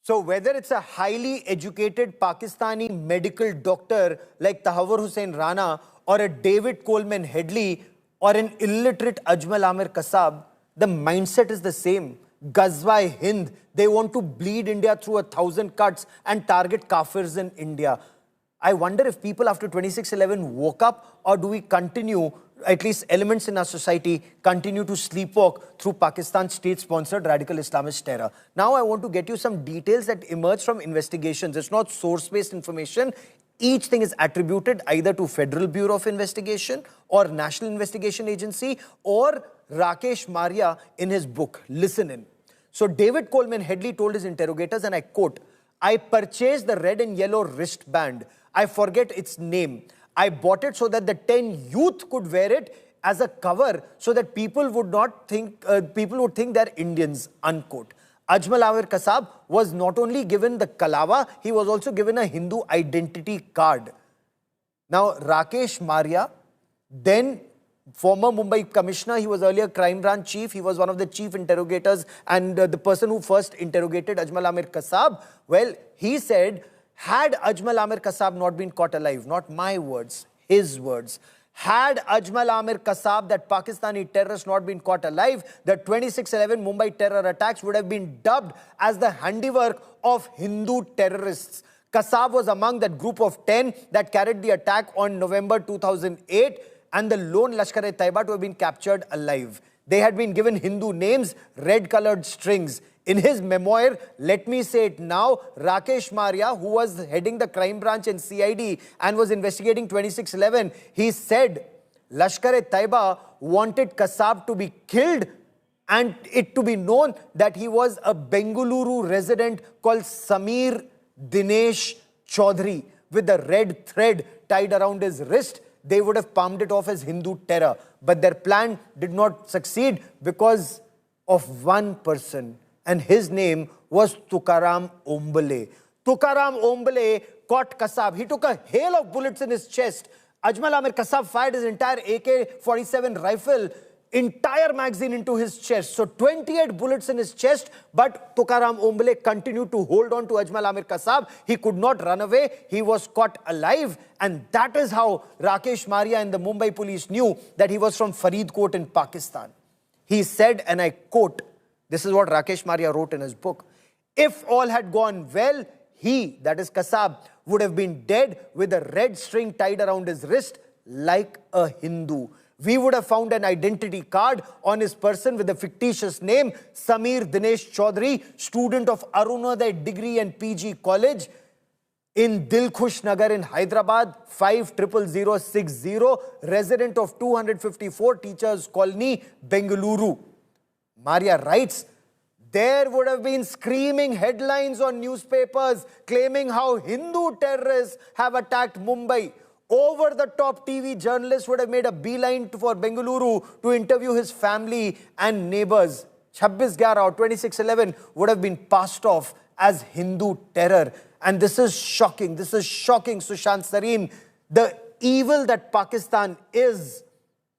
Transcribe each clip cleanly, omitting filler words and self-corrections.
So whether it's a highly educated Pakistani medical doctor like Tahawwur Hussain Rana or a David Coleman Headley or an illiterate Ajmal Amir Kasab, the mindset is the same. Ghazwa Hind, they want to bleed India through 1,000 cuts and target kafirs in India. I wonder if people after 26/11 woke up, or do we continue, at least elements in our society, continue to sleepwalk through Pakistan's state-sponsored radical Islamist terror. Now I want to get you some details that emerge from investigations. It's not source-based information. Each thing is attributed either to Federal Bureau of Investigation or National Investigation Agency or Rakesh Maria in his book. Listen in. So David Coleman Headley told his interrogators, and I quote, "I purchased the red and yellow wristband. I forget its name. I bought it so that the 10 youth could wear it as a cover so that people would think they're Indians," unquote. Ajmal Amir Kasab was not only given the Kalawa, he was also given a Hindu identity card. Now, Rakesh Maria, then former Mumbai commissioner, he was earlier crime branch chief, he was one of the chief interrogators and the person who first interrogated Ajmal Amir Kasab. Well, he said, had Ajmal Amir Kasab not been caught alive, not my words, his words, had Ajmal Amir Kasab, that Pakistani terrorist, not been caught alive, the 26/11 Mumbai terror attacks would have been dubbed as the handiwork of Hindu terrorists. Kasab was among that group of 10 that carried the attack on November 2008 and the lone Lashkar-e-Taiba to have been captured alive. They had been given Hindu names, red-colored strings. In his memoir, let me say it now, Rakesh Maria, who was heading the crime branch in CID and was investigating 26/11, he said Lashkar-e-Taiba wanted Kasab to be killed and it to be known that he was a Bengaluru resident called Samir Dinesh Chaudhary with the red thread tied around his wrist. They would have palmed it off as Hindu terror. But their plan did not succeed because of one person, and his name was Tukaram Ombole. Tukaram Ombole caught Kasab. He took a hail of bullets in his chest. Ajmal Amir Kasab fired his entire AK-47 rifle, entire magazine into his chest. So 28 bullets in his chest, but Tukaram Ombole continued to hold on to Ajmal Amir Kasab. He could not run away. He was caught alive. And that is how Rakesh Maria and the Mumbai police knew that he was from Faridkot in Pakistan. He said, and I quote, this is what Rakesh Maria wrote in his book, "If all had gone well, he, that is Kasab, would have been dead with a red string tied around his wrist like a Hindu. We would have found an identity card on his person with a fictitious name, Samir Dinesh Chaudhary, student of Arunodaya Degree and PG College in Dilkhush Nagar in Hyderabad, 500060, resident of 254 Teachers Colony, Bengaluru." Maria writes, there would have been screaming headlines on newspapers claiming how Hindu terrorists have attacked Mumbai. Over-the-top TV journalists would have made a beeline for Bengaluru to interview his family and neighbors. 26/11 or 26/11 would have been passed off as Hindu terror. And this is shocking. This is shocking, Sushant Sareen. The evil that Pakistan is,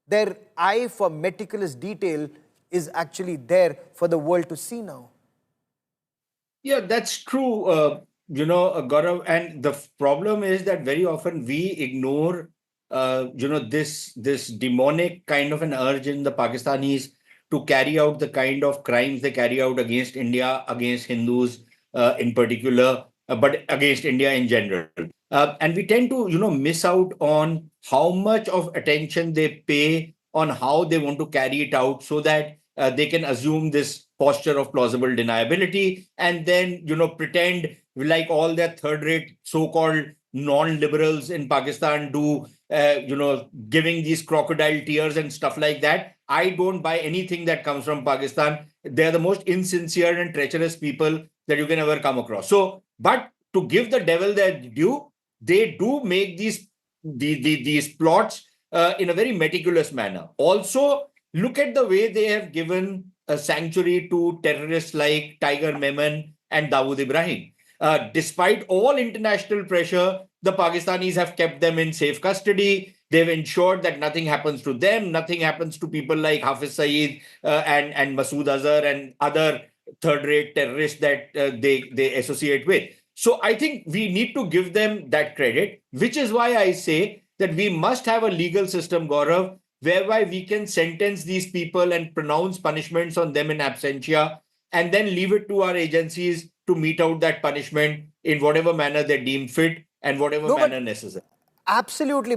their eye for meticulous detail is actually there for the world to see now. Yeah, that's true, Gaurav. And the problem is that very often we ignore, this demonic kind of an urge in the Pakistanis to carry out the kind of crimes they carry out against India, against Hindus in particular, but against India in general. And we tend to, miss out on how much of attention they pay on how they want to carry it out so that they can assume this posture of plausible deniability and then, pretend like all that third-rate so-called non-liberals in Pakistan do, giving these crocodile tears and stuff like that. I don't buy anything that comes from Pakistan. They're the most insincere and treacherous people that you can ever come across. So, but to give the devil their due, they do make these plots in a very meticulous manner. Also, look at the way they have given a sanctuary to terrorists like Tiger Memon and Dawood Ibrahim. Despite all international pressure, the Pakistanis have kept them in safe custody. They've ensured that nothing happens to them, nothing happens to people like Hafiz Saeed and Masood Azhar and other third-rate terrorists that they associate with. So I think we need to give them that credit, which is why I say that we must have a legal system, Gaurav, whereby we can sentence these people and pronounce punishments on them in absentia, and then leave it to our agencies to mete out that punishment in whatever manner they deem fit and whatever No, but manner necessary. absolutely.